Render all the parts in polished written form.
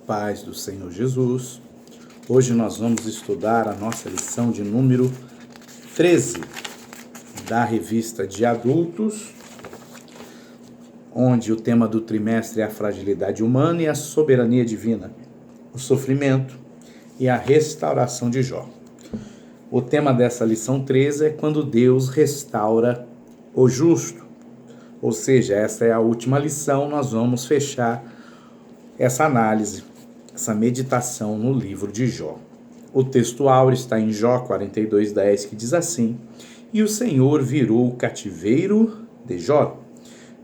paz do Senhor Jesus. Hoje nós vamos estudar a nossa lição de número 13 da revista de adultos, onde o tema do trimestre é a fragilidade humana e a soberania divina, o sofrimento e a restauração de Jó. O tema dessa lição 13 é quando Deus restaura o justo. Ou seja, essa é a última lição, nós vamos fechar essa análise, essa meditação no livro de Jó. O texto áureo está em Jó 42:10, que diz assim: E o Senhor virou o cativeiro de Jó,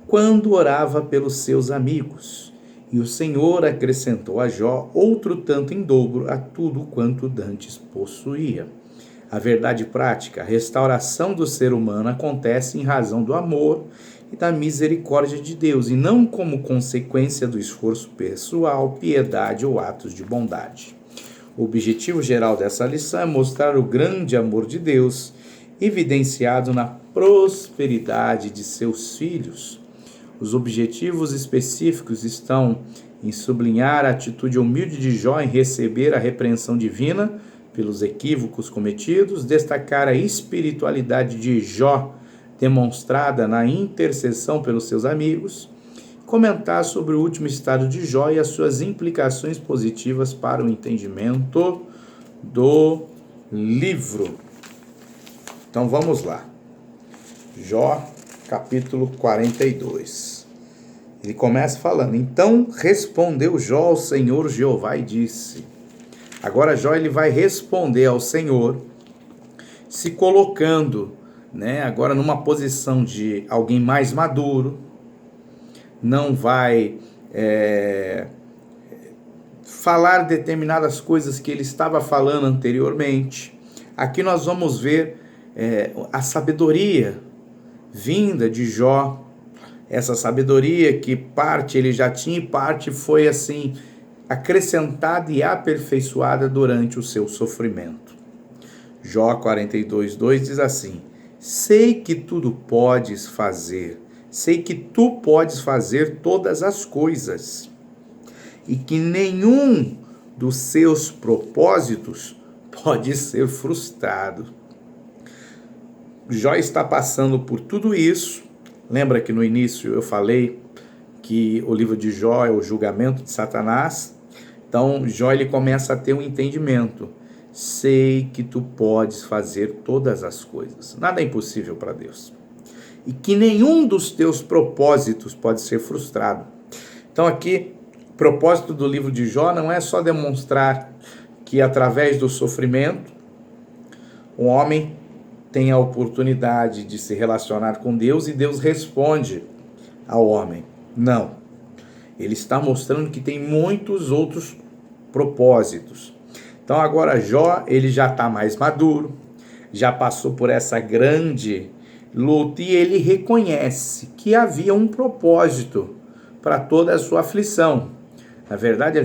quando orava pelos seus amigos. E o Senhor acrescentou a Jó outro tanto em dobro a tudo quanto dantes possuía. A verdade prática, a restauração do ser humano acontece em razão do amor e da misericórdia de Deus, e não como consequência do esforço pessoal, piedade ou atos de bondade. O objetivo geral dessa lição é mostrar o grande amor de Deus, evidenciado na prosperidade de seus filhos. Os objetivos específicos estão em sublinhar a atitude humilde de Jó em receber a repreensão divina pelos equívocos cometidos, destacar a espiritualidade de Jó demonstrada na intercessão pelos seus amigos, comentar sobre o último estado de Jó e as suas implicações positivas para o entendimento do livro. Então vamos lá. Jó, capítulo 42. Ele começa falando: Então respondeu Jó ao Senhor Jeová e disse. Agora Jó ele vai responder ao Senhor, se colocando, agora numa posição de alguém mais maduro, não vai falar determinadas coisas que ele estava falando anteriormente. Aqui nós vamos ver a sabedoria vinda de Jó, essa sabedoria que parte ele já tinha e parte foi assim acrescentada e aperfeiçoada durante o seu sofrimento. Jó 42:2 diz assim: Sei que tudo podes fazer, sei que tu podes fazer todas as coisas, e que nenhum dos seus propósitos pode ser frustrado. Jó está passando por tudo isso. Lembra que no início eu falei que o livro de Jó é o julgamento de Satanás? Então Jó ele começa a ter um entendimento. Sei que tu podes fazer todas as coisas. Nada é impossível para Deus. E que nenhum dos teus propósitos pode ser frustrado. Então aqui, o propósito do livro de Jó não é só demonstrar que através do sofrimento, o homem tem a oportunidade de se relacionar com Deus e Deus responde ao homem. Não. Ele está mostrando que tem muitos outros propósitos. Então agora Jó, ele já está mais maduro, já passou por essa grande luta e ele reconhece que havia um propósito para toda a sua aflição. Na verdade,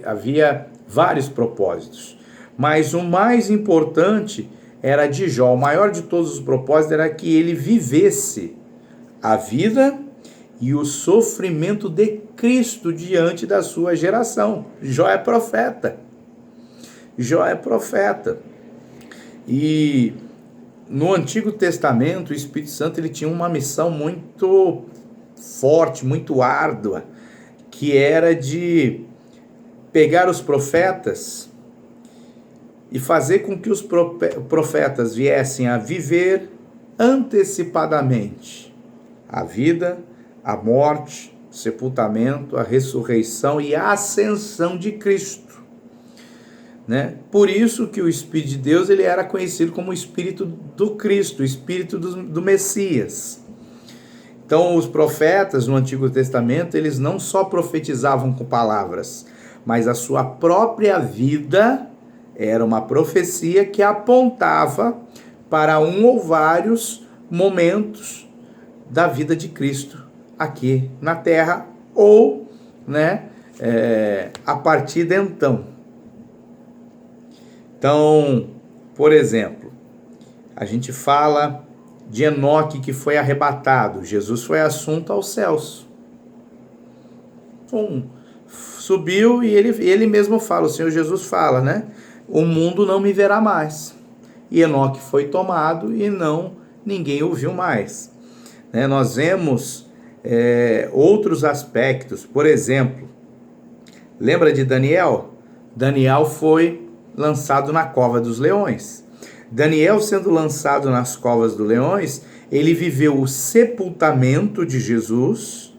havia vários propósitos, mas o mais importante era de Jó, o maior de todos os propósitos era que ele vivesse a vida e o sofrimento de Cristo diante da sua geração. Jó é profeta. Jó é profeta. E no Antigo Testamento, o Espírito Santo ele tinha uma missão muito forte, muito árdua, que era de pegar os profetas e fazer com que os profetas viessem a viver antecipadamente a vida, a morte, o sepultamento, a ressurreição e a ascensão de Cristo. Por isso que o Espírito de Deus ele era conhecido como o Espírito do Cristo, o Espírito do Messias. Então os profetas no Antigo Testamento, eles não só profetizavam com palavras, mas a sua própria vida era uma profecia que apontava para um ou vários momentos da vida de Cristo aqui na Terra, ou a partir de então. Então, por exemplo, a gente fala de Enoque que foi arrebatado. Jesus foi assunto aos céus. subiu e ele mesmo fala, o Senhor Jesus fala, né? O mundo não me verá mais. E Enoque foi tomado e ninguém o viu mais. Né? Nós vemos outros aspectos, por exemplo, lembra de Daniel? Daniel foi lançado na cova dos leões. Daniel sendo lançado nas covas dos leões, ele viveu o sepultamento de Jesus,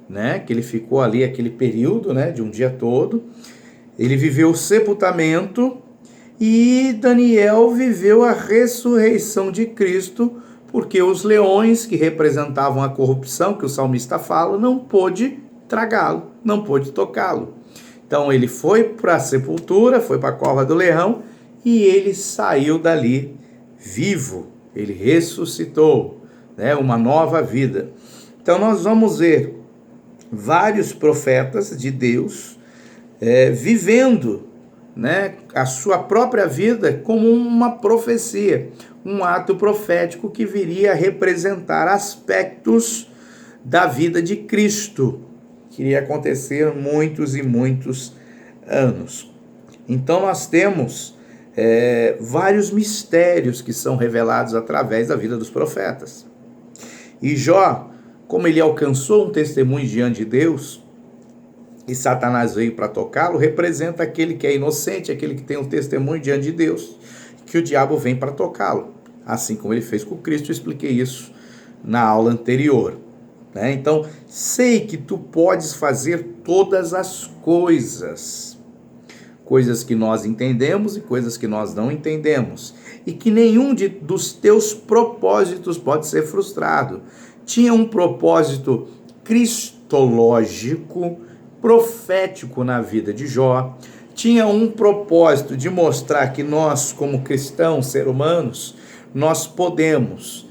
né? Que ele ficou ali aquele período, né? De um dia todo. Ele viveu o sepultamento e Daniel viveu a ressurreição de Cristo, porque os leões que representavam a corrupção, que o salmista fala, não pôde tragá-lo, não pôde tocá-lo. Então ele foi para a sepultura, foi para a cova do leão e ele saiu dali vivo, ele ressuscitou, né, uma nova vida. Então nós vamos ver vários profetas de Deus vivendo, né, a sua própria vida como uma profecia, um ato profético que viria a representar aspectos da vida de Cristo, que iria acontecer muitos e muitos anos. Então nós temos vários mistérios que são revelados através da vida dos profetas. E Jó, como ele alcançou um testemunho diante de Deus, e Satanás veio para tocá-lo, representa aquele que é inocente, aquele que tem um testemunho diante de Deus, que o diabo vem para tocá-lo. Assim como ele fez com Cristo, eu expliquei isso na aula anterior. Né? Então, sei que tu podes fazer todas as coisas, coisas que nós entendemos e coisas que nós não entendemos, e que nenhum dos teus propósitos pode ser frustrado. Tinha um propósito cristológico, profético na vida de Jó, tinha um propósito de mostrar que nós, como cristãos, seres humanos, nós podemos,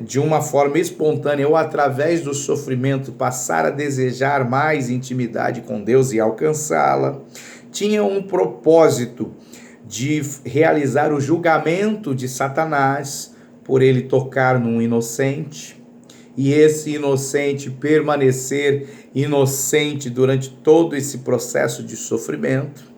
de uma forma espontânea ou através do sofrimento, passar a desejar mais intimidade com Deus e alcançá-la. Tinha um propósito de realizar o julgamento de Satanás por ele tocar num inocente, e esse inocente permanecer inocente durante todo esse processo de sofrimento.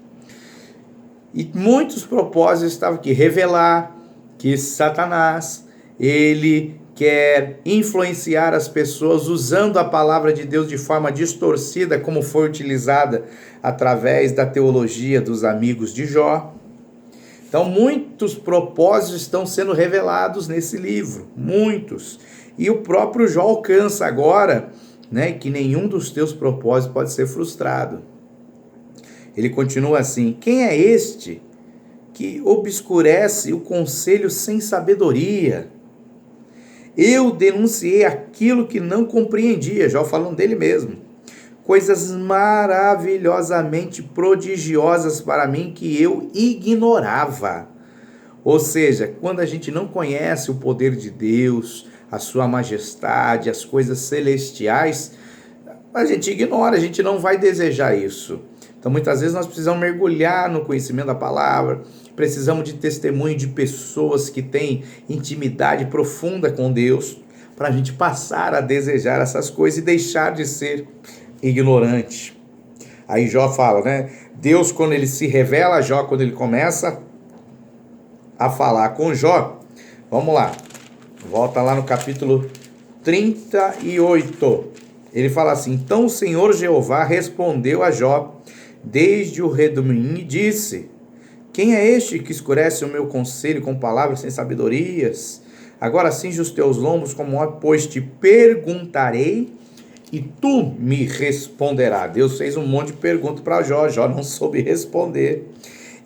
E muitos propósitos estavam aqui, revelar que Satanás, ele quer influenciar as pessoas usando a palavra de Deus de forma distorcida, como foi utilizada através da teologia dos amigos de Jó. Então, muitos propósitos estão sendo revelados nesse livro, muitos. E o próprio Jó alcança agora, né, que nenhum dos teus propósitos pode ser frustrado. Ele continua assim: quem é este que obscurece o conselho sem sabedoria? Eu denunciei aquilo que não compreendia, Jó falando dele mesmo. Coisas maravilhosamente prodigiosas para mim que eu ignorava. Ou seja, quando a gente não conhece o poder de Deus, a sua majestade, as coisas celestiais, a gente ignora, a gente não vai desejar isso. Então muitas vezes nós precisamos mergulhar no conhecimento da palavra, precisamos de testemunho de pessoas que têm intimidade profunda com Deus, para a gente passar a desejar essas coisas e deixar de ser ignorante. Aí Jó fala, né? Deus, quando ele se revela a Jó, quando ele começa a falar com Jó, vamos lá, volta lá no capítulo 38, ele fala assim: então o Senhor Jeová respondeu a Jó desde o redemoinho e disse: quem é este que escurece o meu conselho com palavras sem sabedorias? Agora cinge os teus lombos como ó, pois te perguntarei e tu me responderás. Deus fez um monte de perguntas para Jó, Jó não soube responder.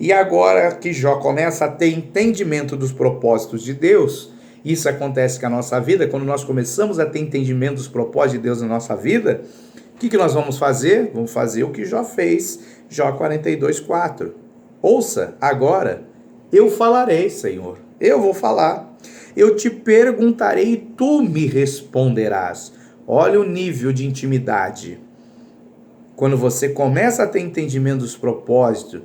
E agora que Jó começa a ter entendimento dos propósitos de Deus, isso acontece com a nossa vida, quando nós começamos a ter entendimento dos propósitos de Deus na nossa vida, o que nós vamos fazer? Vamos fazer o que Jó fez, Jó 42:4. Ouça, agora, eu falarei, Senhor, eu vou falar, eu te perguntarei e tu me responderás. Olha o nível de intimidade. Quando você começa a ter entendimento dos propósitos,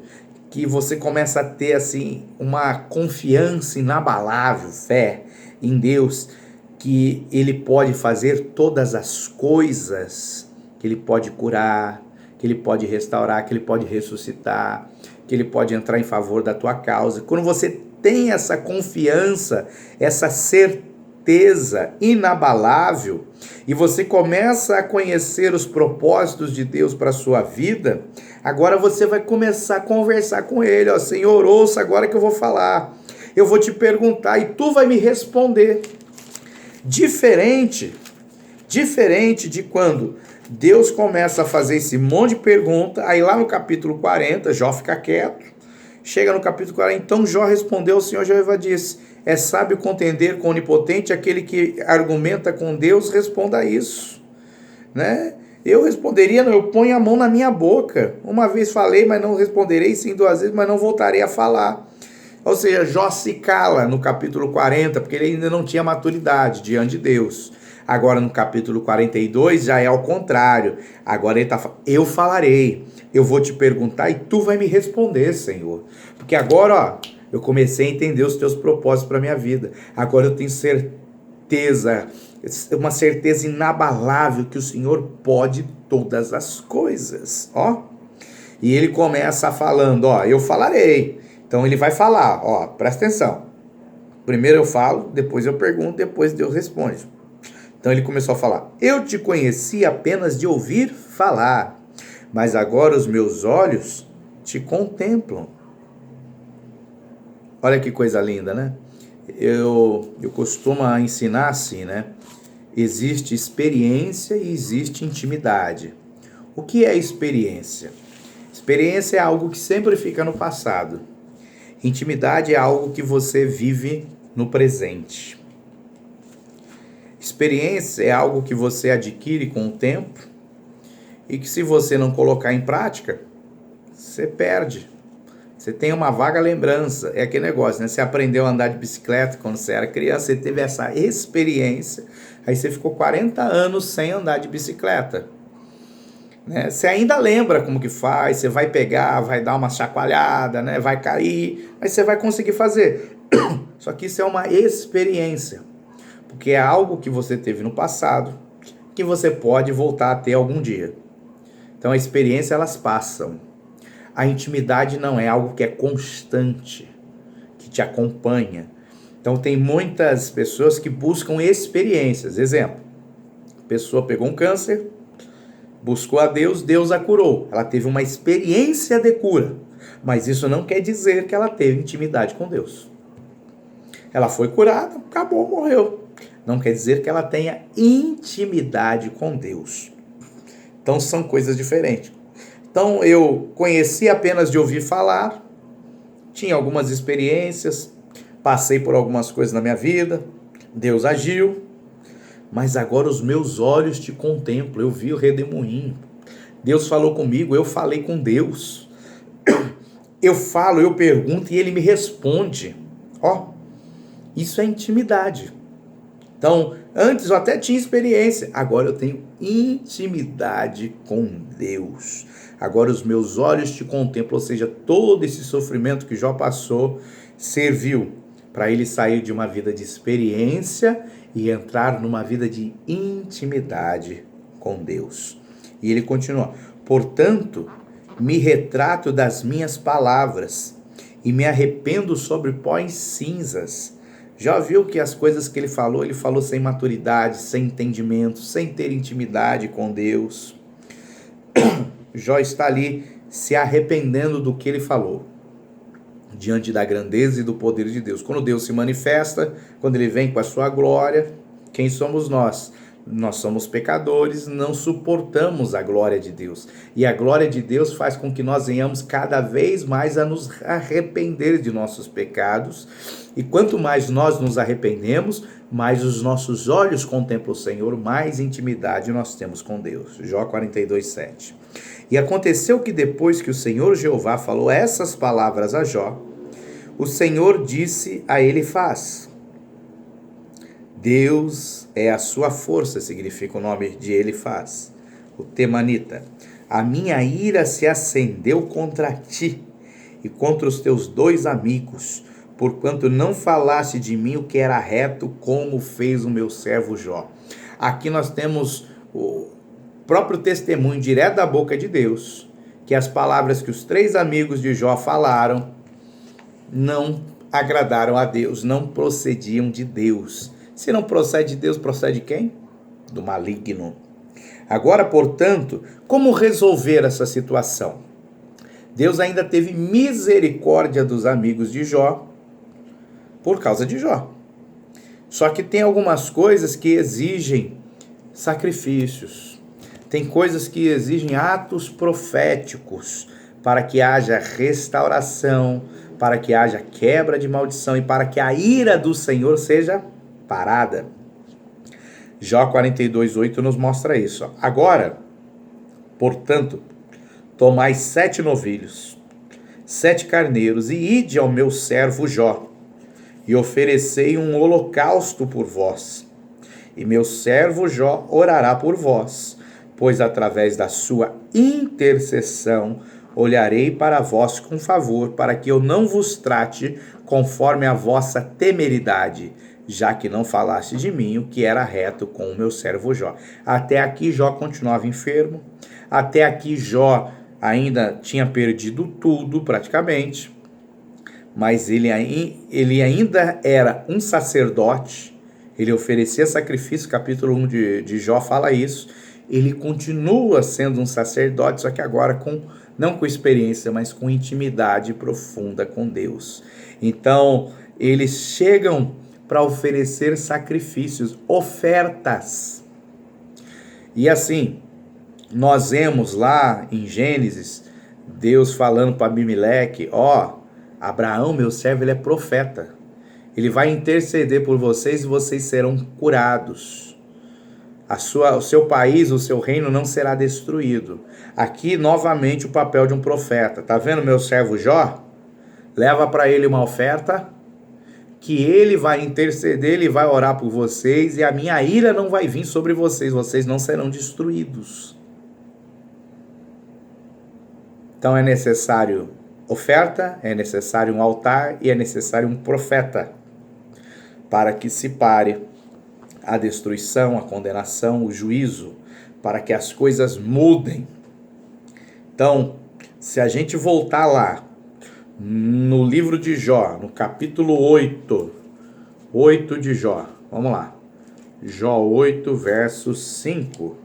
que você começa a ter assim uma confiança inabalável, fé em Deus, que Ele pode fazer todas as coisas, que Ele pode curar, que que Ele pode restaurar, que Ele pode ressuscitar, que Ele pode entrar em favor da tua causa. Quando você tem essa confiança, essa certeza inabalável, e você começa a conhecer os propósitos de Deus para a sua vida, agora você vai começar a conversar com Ele. Ó, Senhor, ouça agora que eu vou falar. Eu vou te perguntar e tu vai me responder. Diferente de quando Deus começa a fazer esse monte de pergunta, aí lá no capítulo 40, Jó fica quieto, chega no capítulo 40, então Jó respondeu, o Senhor Jeová disse, é sábio contender com o onipotente, aquele que argumenta com Deus, responda isso, né? Eu responderia, não, eu ponho a mão na minha boca, uma vez falei, mas não responderei, sim, 2 vezes, mas não voltarei a falar. Ou seja, Jó se cala no capítulo 40, porque ele ainda não tinha maturidade diante de Deus. Agora no capítulo 42 já é ao contrário. Agora ele está falando, eu falarei, eu vou te perguntar e tu vai me responder, Senhor. Porque agora, ó, eu comecei a entender os teus propósitos para a minha vida. Agora eu tenho certeza, uma certeza inabalável que o Senhor pode todas as coisas, ó. E ele começa falando, ó, eu falarei. Então ele vai falar, ó, presta atenção. Primeiro eu falo, depois eu pergunto, depois Deus responde. Então ele começou a falar, eu te conheci apenas de ouvir falar, mas agora os meus olhos te contemplam. Olha que coisa linda, né? Eu costumo ensinar assim, né? Existe experiência e existe intimidade. O que é experiência? Experiência é algo que sempre fica no passado. Intimidade é algo que você vive no presente. Experiência é algo que você adquire com o tempo e que, se você não colocar em prática, você perde. Você tem uma vaga lembrança. É aquele negócio, né? Você aprendeu a andar de bicicleta quando você era criança, você teve essa experiência, aí você ficou 40 anos sem andar de bicicleta. Né? Você ainda lembra como que faz, você vai pegar, vai dar uma chacoalhada, né? Vai cair, mas você vai conseguir fazer. Só que isso é uma experiência, porque é algo que você teve no passado, que você pode voltar a ter algum dia. Então a experiência, elas passam. A intimidade não é algo que é constante, que te acompanha. Então tem muitas pessoas que buscam experiências. Exemplo, a pessoa pegou um câncer, buscou a Deus, Deus a curou. Ela teve uma experiência de cura. Mas isso não quer dizer que ela teve intimidade com Deus. Ela foi curada, acabou, morreu. Não quer dizer que ela tenha intimidade com Deus. Então são coisas diferentes. Então eu conheci apenas de ouvir falar, tinha algumas experiências, passei por algumas coisas na minha vida, Deus agiu, mas agora os meus olhos te contemplam, eu vi o redemoinho. Deus falou comigo, eu falei com Deus. Eu falo, eu pergunto e Ele me responde. Ó, isso é intimidade. Então, antes eu até tinha experiência, agora eu tenho intimidade com Deus. Agora os meus olhos te contemplam, ou seja, todo esse sofrimento que Jó passou serviu para ele sair de uma vida de experiência e entrar numa vida de intimidade com Deus. E ele continua, portanto, me retrato das minhas palavras e me arrependo sobre pó e cinzas. Já viu que as coisas que ele falou sem maturidade, sem entendimento, sem ter intimidade com Deus. Jó está ali se arrependendo do que ele falou, diante da grandeza e do poder de Deus. Quando Deus se manifesta, quando ele vem com a sua glória, quem somos nós? Nós somos pecadores, não suportamos a glória de Deus. E a glória de Deus faz com que nós venhamos cada vez mais a nos arrepender de nossos pecados. E quanto mais nós nos arrependemos, mais os nossos olhos contemplam o Senhor, mais intimidade nós temos com Deus. Jó 42:7. E aconteceu que depois que o Senhor Jeová falou essas palavras a Jó, o Senhor disse a Elifaz: Deus é a sua força, significa o nome de Elifaz, o temanita. A minha ira se acendeu contra ti e contra os teus 2 amigos, porquanto não falaste de mim o que era reto, como fez o meu servo Jó. Aqui nós temos próprio testemunho direto da boca de Deus, que as palavras que os 3 amigos de Jó falaram não agradaram a Deus, não procediam de Deus. Se não procede de Deus, procede de quem? Do maligno. Agora, portanto, como resolver essa situação? Deus ainda teve misericórdia dos amigos de Jó por causa de Jó. Só que tem algumas coisas que exigem sacrifícios. Tem coisas que exigem atos proféticos para que haja restauração, para que haja quebra de maldição e para que a ira do Senhor seja parada. Jó 42:8 nos mostra isso. Agora, portanto, tomai 7 novilhos, 7 carneiros, e ide ao meu servo Jó, e oferecei um holocausto por vós. E meu servo Jó orará por vós, pois através da sua intercessão olharei para vós com favor, para que eu não vos trate conforme a vossa temeridade, já que não falaste de mim o que era reto com o meu servo Jó. Até aqui Jó continuava enfermo, até aqui Jó ainda tinha perdido tudo praticamente, mas ele ainda era um sacerdote, ele oferecia sacrifício, capítulo 1 de Jó fala isso, ele continua sendo um sacerdote, só que agora não com experiência, mas com intimidade profunda com Deus. Então, eles chegam para oferecer sacrifícios, ofertas. E assim, nós vemos lá em Gênesis, Deus falando para Abimeleque, Abraão, meu servo, ele é profeta. Ele vai interceder por vocês e vocês serão curados. O seu país, o seu reino não será destruído. Aqui, novamente, o papel de um profeta. Tá vendo meu servo Jó? Leva para ele uma oferta, que ele vai interceder, ele vai orar por vocês, e a minha ira não vai vir sobre vocês, vocês não serão destruídos. Então é necessário oferta, é necessário um altar e é necessário um profeta, para que se pare a destruição, a condenação, o juízo, para que as coisas mudem. Então, se a gente voltar lá, no livro de Jó, no capítulo 8 de Jó, vamos lá, Jó 8, verso 5,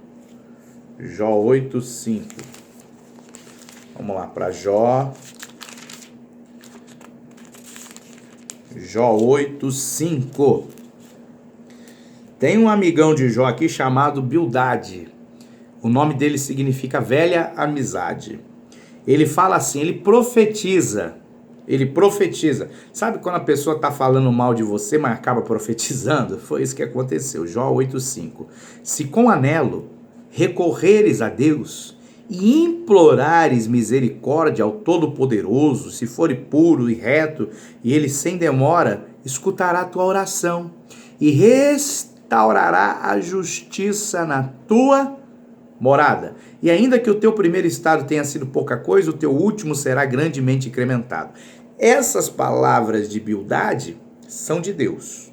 Jó 8, 5, vamos lá para Jó 8, 5, tem um amigão de Jó aqui chamado Bildade. O nome dele significa velha amizade. Ele fala assim, ele profetiza. Sabe quando a pessoa está falando mal de você, mas acaba profetizando? Foi isso que aconteceu. Jó 8,5. Se com anelo recorreres a Deus e implorares misericórdia ao Todo-Poderoso, se for puro e reto, e ele sem demora escutará a tua oração e restaurará a justiça na tua morada. E ainda que o teu primeiro estado tenha sido pouca coisa, o teu último será grandemente incrementado. Essas palavras de Bildade são de Deus.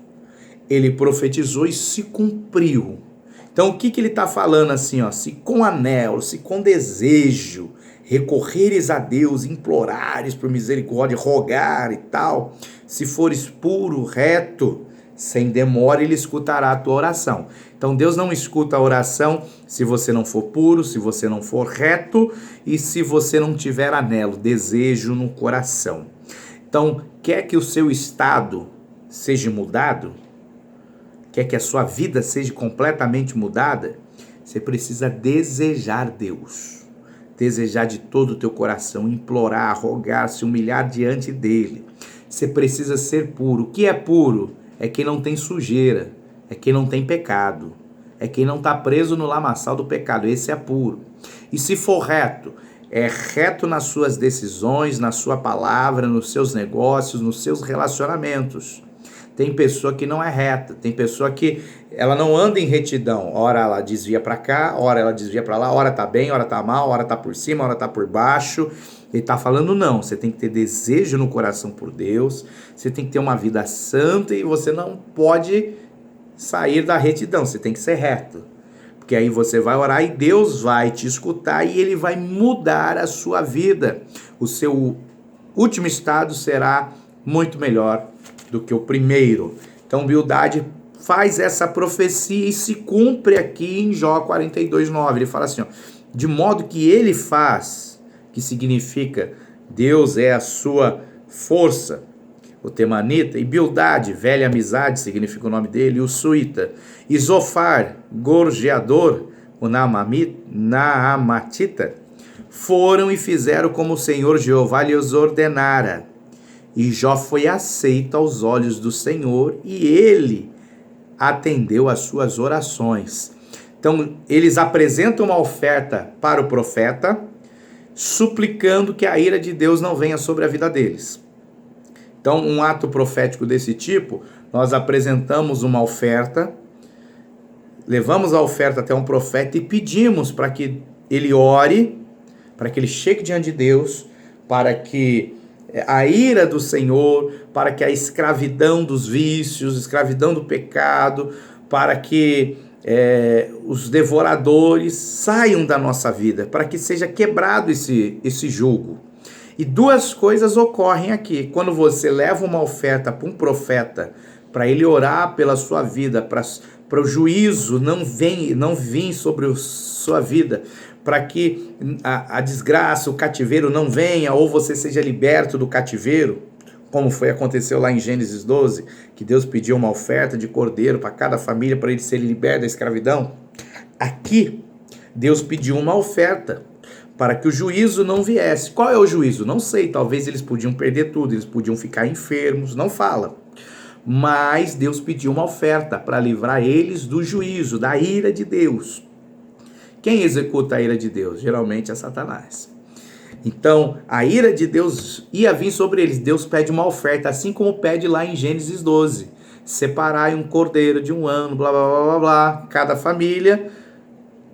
Ele profetizou e se cumpriu. Então o que ele está falando assim? Se com anelo, se com desejo, recorreres a Deus, implorares por misericórdia, rogar e tal, se fores puro, reto, sem demora ele escutará a tua oração. Então Deus não escuta a oração se você não for puro, se você não for reto e se você não tiver anelo, desejo no coração. Então, quer que o seu estado seja mudado? Quer que a sua vida seja completamente mudada? Você precisa desejar Deus. Desejar de todo o teu coração, implorar, rogar, se humilhar diante dele. Você precisa ser puro. O que é puro? É quem não tem sujeira, é quem não tem pecado, é quem não está preso no lamaçal do pecado, esse é puro. E se for reto, é reto nas suas decisões, na sua palavra, nos seus negócios, nos seus relacionamentos. Tem pessoa que não é reta, tem pessoa que ela não anda em retidão, ora ela desvia para cá, ora ela desvia para lá, ora tá bem, ora tá mal, ora tá por cima, ora tá por baixo. Ele está falando não, você tem que ter desejo no coração por Deus, você tem que ter uma vida santa e você não pode sair da retidão, você tem que ser reto. Porque aí você vai orar e Deus vai te escutar e Ele vai mudar a sua vida. O seu último estado será muito melhor do que o primeiro. Então, Bildade faz essa profecia e se cumpre aqui em Jó 42:9. Ele fala assim, ó, de modo que ele faz, que significa Deus é a sua força, o temanita, e Bildade, velha amizade, significa o nome dele, o suíta, e Zofar, gorjeador, o naamatita, foram e fizeram como o Senhor Jeová lhes ordenara. E Jó foi aceito aos olhos do Senhor e ele atendeu às suas orações. Então, eles apresentam uma oferta para o profeta, suplicando que a ira de Deus não venha sobre a vida deles. Então, um ato profético desse tipo, nós apresentamos uma oferta, levamos a oferta até um profeta e pedimos para que ele ore, para que ele chegue diante de Deus, para que a ira do Senhor, para que a escravidão dos vícios, escravidão do pecado, para que os devoradores saiam da nossa vida, para que seja quebrado esse jugo. E duas coisas ocorrem aqui. Quando você leva uma oferta para um profeta, para ele orar pela sua vida, para o juízo não vir sobre a sua vida, para que a desgraça, o cativeiro não venha, ou você seja liberto do cativeiro, como aconteceu lá em Gênesis 12, que Deus pediu uma oferta de cordeiro para cada família, para eles serem libertos da escravidão. Aqui, Deus pediu uma oferta para que o juízo não viesse. Qual é o juízo? Não sei, talvez eles podiam perder tudo, eles podiam ficar enfermos, não fala. Mas Deus pediu uma oferta para livrar eles do juízo, da ira de Deus. Quem executa a ira de Deus? Geralmente é Satanás. Então, a ira de Deus ia vir sobre eles. Deus pede uma oferta, assim como pede lá em Gênesis 12. Separai um cordeiro de 1 ano, blá, blá, blá, blá, blá. Cada família,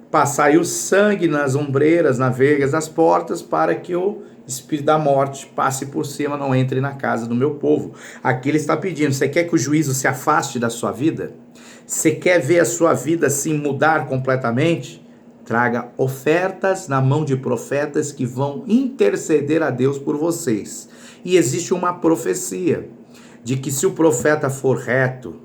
passai o sangue nas ombreiras, nas vergas das portas, para que o espírito da morte passe por cima, não entre na casa do meu povo. Aqui ele está pedindo, você quer que o juízo se afaste da sua vida? Você quer ver a sua vida assim mudar completamente? Traga ofertas na mão de profetas que vão interceder a Deus por vocês. E existe uma profecia de que se o profeta for reto,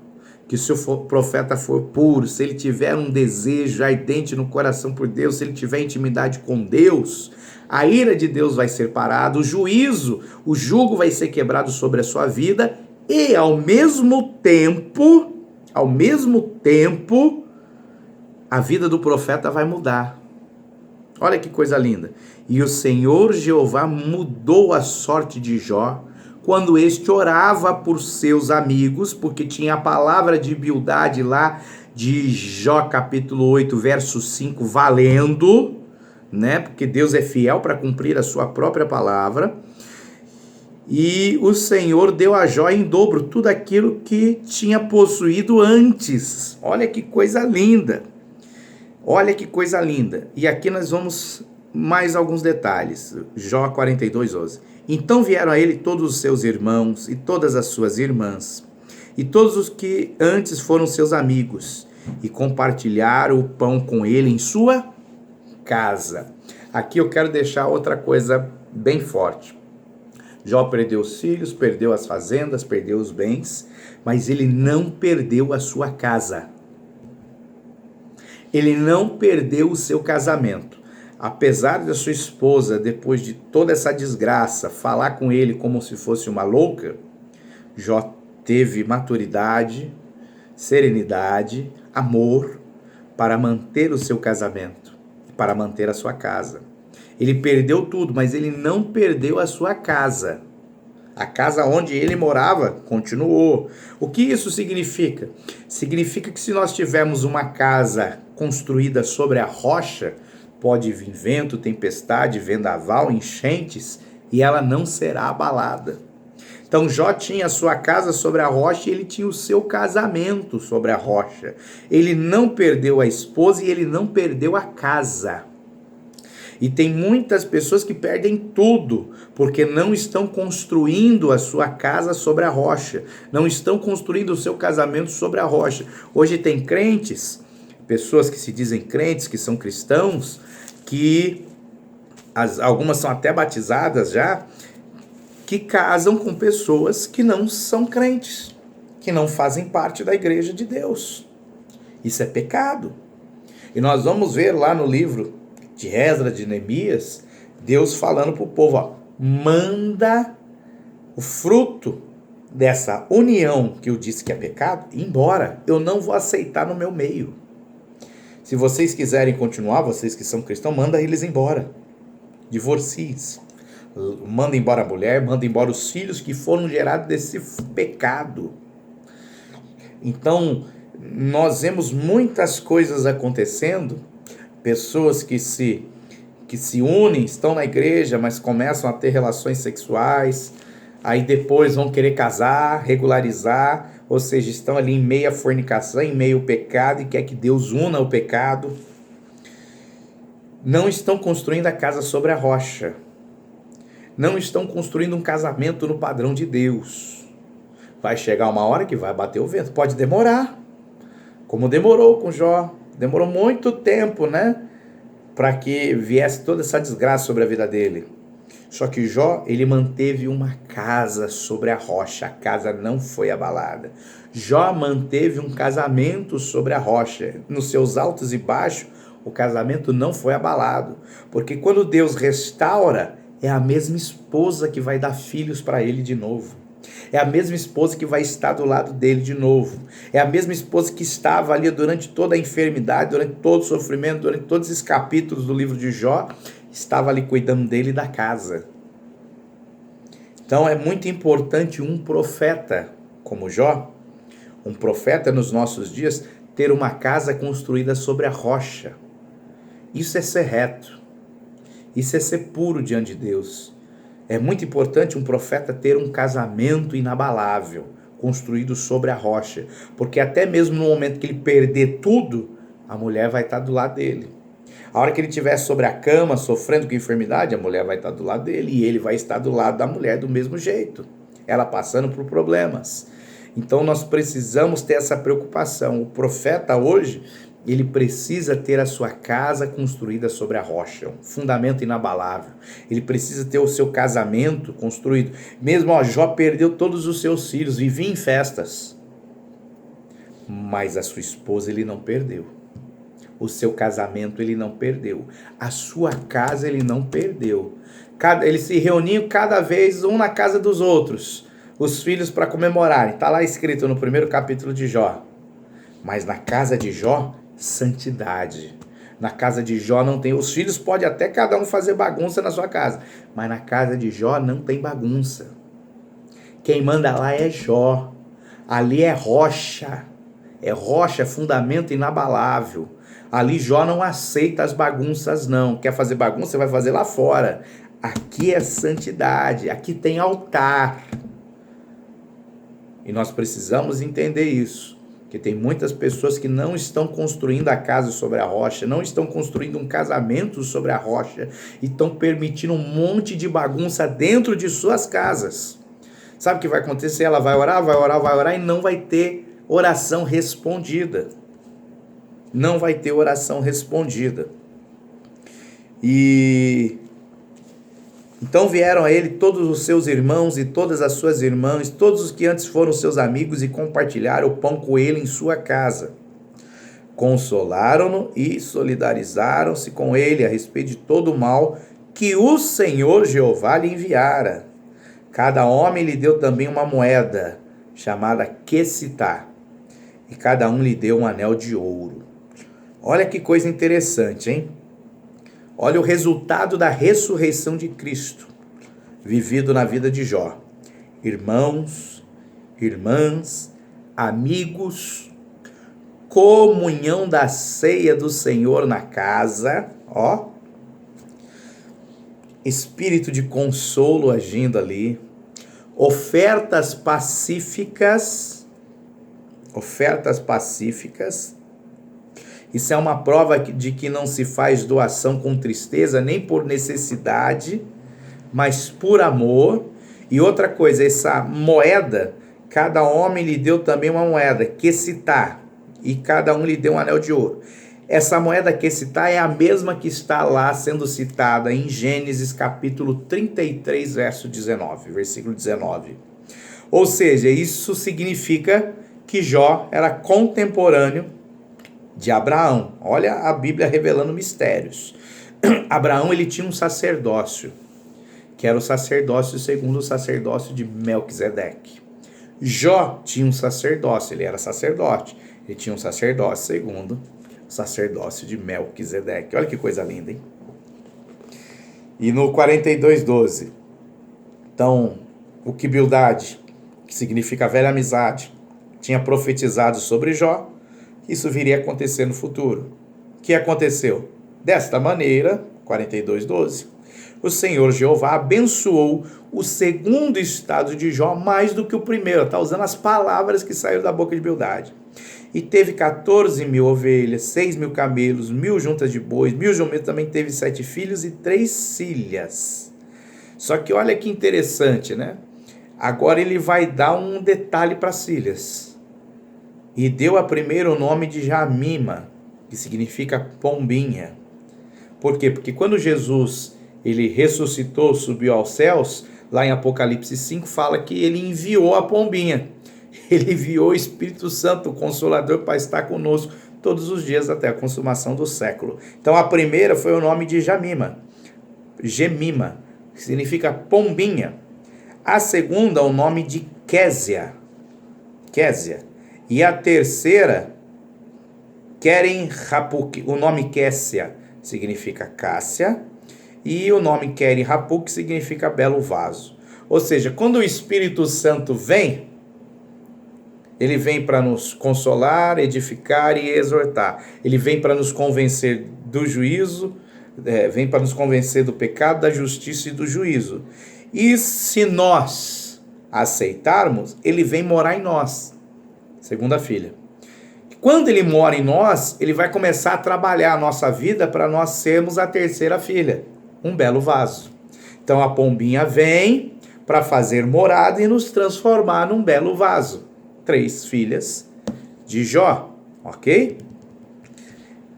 que se o profeta for puro, se ele tiver um desejo ardente no coração por Deus, se ele tiver intimidade com Deus, a ira de Deus vai ser parada, o juízo, o jugo vai ser quebrado sobre a sua vida e ao mesmo tempo, a vida do profeta vai mudar. Olha que coisa linda. E o Senhor Jeová mudou a sorte de Jó quando este orava por seus amigos, porque tinha a palavra de Bildade lá de Jó capítulo 8, verso 5, valendo, né? Porque Deus é fiel para cumprir a sua própria palavra. E o Senhor deu a Jó em dobro tudo aquilo que tinha possuído antes. Olha que coisa linda. Olha que coisa linda. E aqui nós vamos mais alguns detalhes. Jó 42:11. Então vieram a ele todos os seus irmãos e todas as suas irmãs, e todos os que antes foram seus amigos, e compartilharam o pão com ele em sua casa. Aqui eu quero deixar outra coisa bem forte. Jó perdeu os filhos, perdeu as fazendas, perdeu os bens, mas ele não perdeu a sua casa. Ele não perdeu o seu casamento. Apesar da sua esposa, depois de toda essa desgraça, falar com ele como se fosse uma louca, Jó teve maturidade, serenidade, amor para manter o seu casamento, para manter a sua casa. Ele perdeu tudo, mas ele não perdeu a sua casa. A casa onde ele morava continuou. O que isso significa? Significa que se nós tivermos uma casa construída sobre a rocha, pode vir vento, tempestade, vendaval, enchentes, e ela não será abalada. Então Jó tinha a sua casa sobre a rocha e ele tinha o seu casamento sobre a rocha. Ele não perdeu a esposa e ele não perdeu a casa. E tem muitas pessoas que perdem tudo, porque não estão construindo a sua casa sobre a rocha, não estão construindo o seu casamento sobre a rocha. Hoje tem crentes, pessoas que se dizem crentes, que são cristãos, que algumas são até batizadas já, que casam com pessoas que não são crentes, que não fazem parte da igreja de Deus. Isso é pecado. E nós vamos ver lá no livro de Esdras, de Neemias, Deus falando para o povo, ó, manda o fruto dessa união que eu disse que é pecado embora. Eu não vou aceitar no meu meio. Se vocês quiserem continuar, vocês que são cristãos, manda eles embora. Divorcie-se. Manda embora a mulher, manda embora os filhos que foram gerados desse pecado. Então, nós vemos muitas coisas acontecendo, pessoas que se unem, estão na igreja, mas começam a ter relações sexuais, aí depois vão querer casar, regularizar, ou seja, estão ali em meio à fornicação, em meio ao pecado, e quer que Deus una o pecado. Não estão construindo a casa sobre a rocha. Não estão construindo um casamento no padrão de Deus. Vai chegar uma hora que vai bater o vento. Pode demorar, como demorou com Jó. Demorou muito tempo, né? Para que viesse toda essa desgraça sobre a vida dele. Só que Jó, ele manteve uma casa sobre a rocha. A casa não foi abalada. Jó manteve um casamento sobre a rocha. Nos seus altos e baixos, o casamento não foi abalado. Porque quando Deus restaura, é a mesma esposa que vai dar filhos para ele de novo. É a mesma esposa que vai estar do lado dele de novo. É a mesma esposa que estava ali durante toda a enfermidade, durante todo o sofrimento, durante todos esses capítulos do livro de Jó, estava ali cuidando dele e da casa. Então é muito importante um profeta como Jó, um profeta nos nossos dias, ter uma casa construída sobre a rocha. Isso é ser reto. Isso é ser puro diante de Deus. É muito importante um profeta ter um casamento inabalável, construído sobre a rocha. Porque até mesmo no momento que ele perder tudo, a mulher vai estar do lado dele. A hora que ele estiver sobre a cama, sofrendo com enfermidade, a mulher vai estar do lado dele e ele vai estar do lado da mulher do mesmo jeito. Ela passando por problemas. Então nós precisamos ter essa preocupação. O profeta hoje, ele precisa ter a sua casa construída sobre a rocha, um fundamento inabalável. Ele precisa ter o seu casamento construído. Mesmo Jó perdeu todos os seus filhos, vivia em festas. Mas a sua esposa ele não perdeu. O seu casamento ele não perdeu. A sua casa ele não perdeu. Eles se reuniam cada vez um na casa dos outros, os filhos para comemorarem. Está lá escrito no primeiro capítulo de Jó. Mas na casa de Jó, santidade. Na casa de Jó não tem. Os filhos podem até cada um fazer bagunça na sua casa, mas na casa de Jó não tem bagunça. Quem manda lá é Jó. Ali é rocha. É rocha, fundamento inabalável. Ali Jó não aceita as bagunças não. Quer fazer bagunça, vai fazer lá fora. Aqui é santidade, aqui tem altar. E nós precisamos entender isso. Que tem muitas pessoas que não estão construindo a casa sobre a rocha, não estão construindo um casamento sobre a rocha e estão permitindo um monte de bagunça dentro de suas casas. Sabe o que vai acontecer? Ela vai orar e não vai ter oração respondida. Não vai ter oração respondida. E então vieram a ele todos os seus irmãos e todas as suas irmãs, todos os que antes foram seus amigos, e compartilharam o pão com ele em sua casa. Consolaram-no e solidarizaram-se com ele a respeito de todo o mal que o Senhor Jeová lhe enviara. Cada homem lhe deu também uma moeda, chamada Quecitá, e cada um lhe deu um anel de ouro. Olha que coisa interessante, hein? Olha o resultado da ressurreição de Cristo, vivido na vida de Jó. Irmãos, irmãs, amigos, comunhão da ceia do Senhor na casa, ó. Espírito de consolo agindo ali. Ofertas pacíficas. Isso é uma prova de que não se faz doação com tristeza, nem por necessidade, mas por amor. E outra coisa, essa moeda, cada homem lhe deu também uma moeda, Quecitá. e cada um lhe deu um anel de ouro. Essa moeda que citar é a mesma que está lá sendo citada em Gênesis capítulo 33, versículo 19. Ou seja, isso significa que Jó era contemporâneo de Abraão. Olha a Bíblia revelando mistérios. Abraão, ele tinha um sacerdócio, que era o sacerdócio segundo o sacerdócio de Melquisedeque. Jó tinha um sacerdócio, ele era sacerdote. Ele tinha um sacerdócio segundo o sacerdócio de Melquisedeque. Olha que coisa linda, hein? E no 42:12, então, o que Bildade, que significa velha amizade, tinha profetizado sobre Jó, isso viria a acontecer no futuro. O que aconteceu? Desta maneira, 42:12, o Senhor Jeová abençoou o segundo estado de Jó mais do que o primeiro. Está usando as palavras que saíram da boca de Bildade. E teve 14.000 ovelhas, 6.000 camelos, 1.000 juntas de bois, 1.000 jumentos, também teve 7 filhos e 3 filhas. Só que olha que interessante, né? Agora ele vai dar um detalhe para as filhas. E deu a primeiro o nome de Jamima, que significa pombinha. Por quê? Porque quando Jesus ele ressuscitou, subiu aos céus, lá em Apocalipse 5 fala que ele enviou a pombinha. Ele enviou o Espírito Santo, o Consolador, para estar conosco todos os dias até a consumação do século. Então a primeira foi o nome de Jamima, Gemima, que significa pombinha. A segunda, o nome de Késia. E a terceira, Keren Hapuk. O nome Kessia significa Cássia. E o nome Keren Hapuk significa belo vaso. Ou seja, quando o Espírito Santo vem, ele vem para nos consolar, edificar e exortar. Ele vem para nos convencer do juízo, vem para nos convencer do pecado, da justiça e do juízo. E se nós aceitarmos, ele vem morar em nós. Segunda filha. Quando ele mora em nós, ele vai começar a trabalhar a nossa vida para nós sermos a terceira filha. Um belo vaso. Então a pombinha vem para fazer morada e nos transformar num belo vaso. 3 filhas de Jó, ok?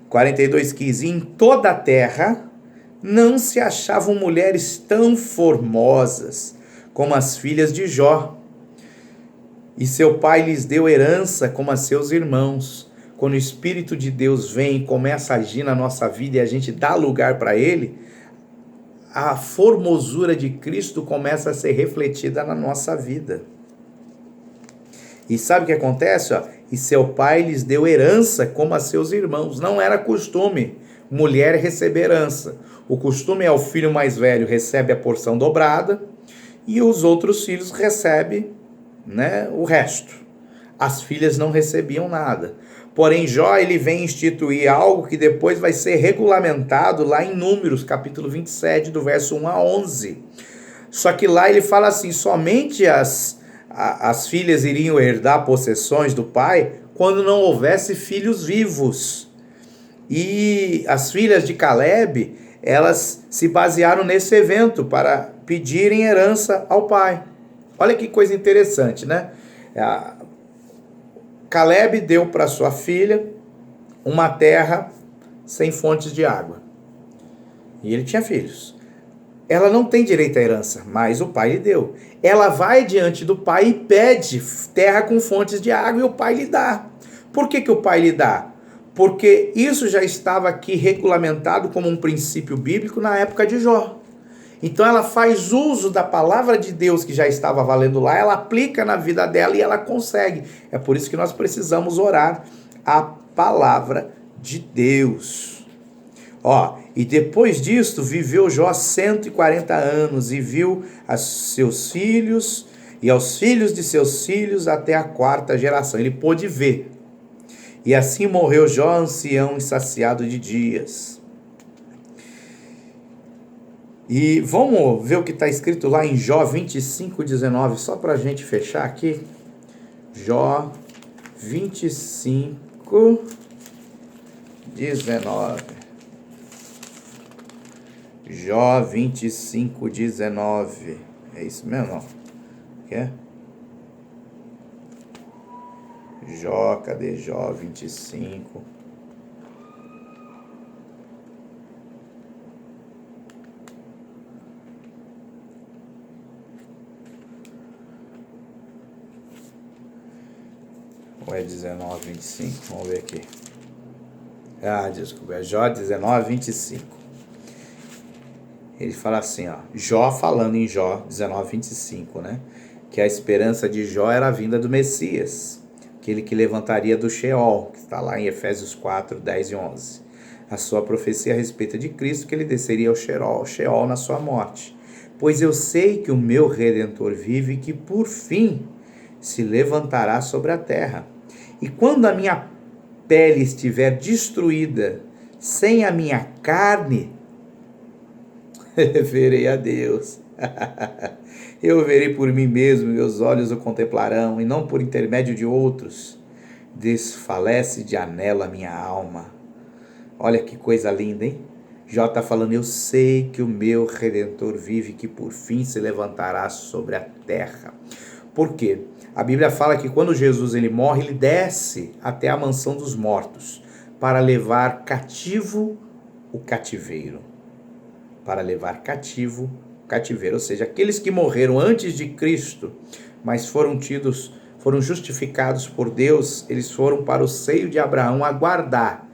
42:15. Em toda a terra não se achavam mulheres tão formosas como as filhas de Jó. E seu pai lhes deu herança como a seus irmãos. Quando o Espírito de Deus vem e começa a agir na nossa vida e a gente dá lugar para ele, a formosura de Cristo começa a ser refletida na nossa vida. E sabe o que acontece? E seu pai lhes deu herança como a seus irmãos. Não era costume mulher receber herança. O costume é o filho mais velho recebe a porção dobrada e os outros filhos recebem, o resto. As filhas não recebiam nada. Porém, Jó ele vem instituir algo que depois vai ser regulamentado lá em Números, capítulo 27, do verso 1 a 11. Só que lá ele fala assim, somente as filhas iriam herdar possessões do pai quando não houvesse filhos vivos. E as filhas de Caleb, elas se basearam nesse evento para pedirem herança ao pai. Olha que coisa interessante, né? Caleb deu para sua filha uma terra sem fontes de água. E ele tinha filhos. Ela não tem direito à herança, mas o pai lhe deu. Ela vai diante do pai e pede terra com fontes de água e o pai lhe dá. Por que o pai lhe dá? Porque isso já estava aqui regulamentado como um princípio bíblico na época de Jó. Então ela faz uso da palavra de Deus que já estava valendo lá, ela aplica na vida dela e ela consegue. É por isso que nós precisamos orar a palavra de Deus. E depois disto viveu Jó 140 anos e viu a seus filhos e aos filhos de seus filhos até a 4ª geração. Ele pôde ver. E assim morreu Jó, ancião e saciado de dias. E vamos ver o que está escrito lá em Jó 25:19, só para a gente fechar aqui. Jó 25:19. Jó 25:19. É isso mesmo? Quer? Jó, cadê Jó 25? Ou é 19, 25? Vamos ver aqui. Desculpa, é Jó 19, 25. Ele fala assim, ó, Jó falando em Jó 19, 25, né? Que a esperança de Jó era a vinda do Messias, aquele que levantaria do Sheol, que está lá em Efésios 4, 10 e 11. A sua profecia a respeito de Cristo, que ele desceria ao Sheol na sua morte. Pois eu sei que o meu Redentor vive e que por fim se levantará sobre a terra. E quando a minha pele estiver destruída, sem a minha carne, verei a Deus. Eu verei por mim mesmo, meus olhos o contemplarão, e não por intermédio de outros. Desfalece de anelo a minha alma. Olha que coisa linda, hein? Jó está falando, eu sei que o meu Redentor vive, que por fim se levantará sobre a terra. Por quê? A Bíblia fala que quando Jesus ele morre, ele desce até a mansão dos mortos para levar cativo o cativeiro. Para levar cativo o cativeiro, ou seja, aqueles que morreram antes de Cristo, mas foram justificados por Deus, eles foram para o seio de Abraão aguardar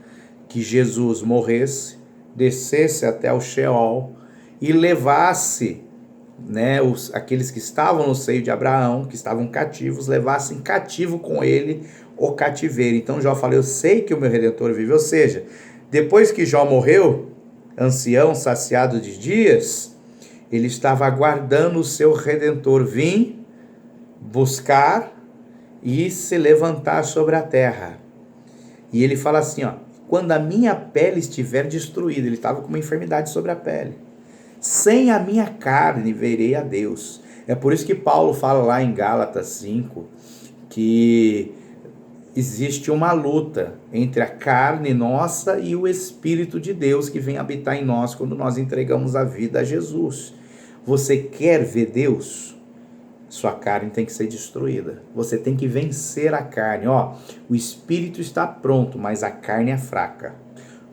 que Jesus morresse, descesse até o Sheol e levasse, né, aqueles que estavam no seio de Abraão, que estavam cativos, levassem cativo com ele o cativeiro. Então Jó fala, eu sei que o meu Redentor vive, ou seja, depois que Jó morreu, ancião, saciado de dias, ele estava aguardando o seu Redentor vir, buscar e se levantar sobre a terra. E ele fala assim, ó, quando a minha pele estiver destruída, ele estava com uma enfermidade sobre a pele, sem a minha carne verei a Deus. É por isso que Paulo fala lá em Gálatas 5, que existe uma luta entre a carne nossa e o Espírito de Deus que vem habitar em nós quando nós entregamos a vida a Jesus. Você quer ver Deus? Sua carne tem que ser destruída. Você tem que vencer a carne. O Espírito está pronto, mas a carne é fraca.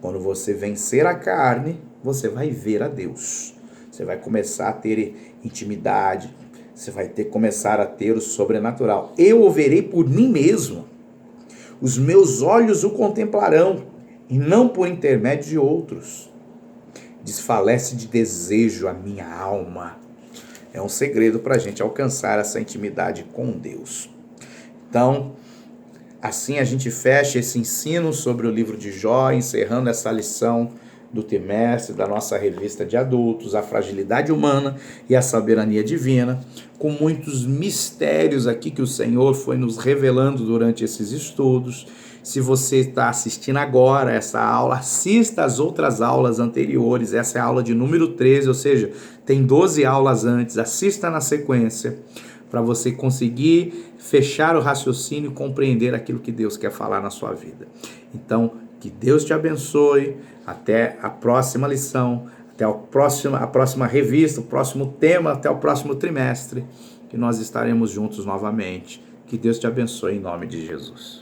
Quando você vencer a carne, você vai ver a Deus. Você vai começar a ter intimidade. Você vai começar a ter o sobrenatural. Eu o verei por mim mesmo. Os meus olhos o contemplarão, e não por intermédio de outros. Desfalece de desejo a minha alma. É um segredo para a gente alcançar essa intimidade com Deus. Então, assim a gente fecha esse ensino sobre o livro de Jó, encerrando essa lição do trimestre da nossa revista de adultos, a fragilidade humana e a soberania divina, com muitos mistérios aqui que o Senhor foi nos revelando durante esses estudos. Se você está assistindo agora essa aula, assista as outras aulas anteriores. Essa é a aula de número 13, ou seja, tem 12 aulas antes. Assista na sequência para você conseguir fechar o raciocínio e compreender aquilo que Deus quer falar na sua vida. Então, que Deus te abençoe. Até a próxima lição, até a próxima revista, o próximo tema, até o próximo trimestre, que nós estaremos juntos novamente. Que Deus te abençoe em nome de Jesus.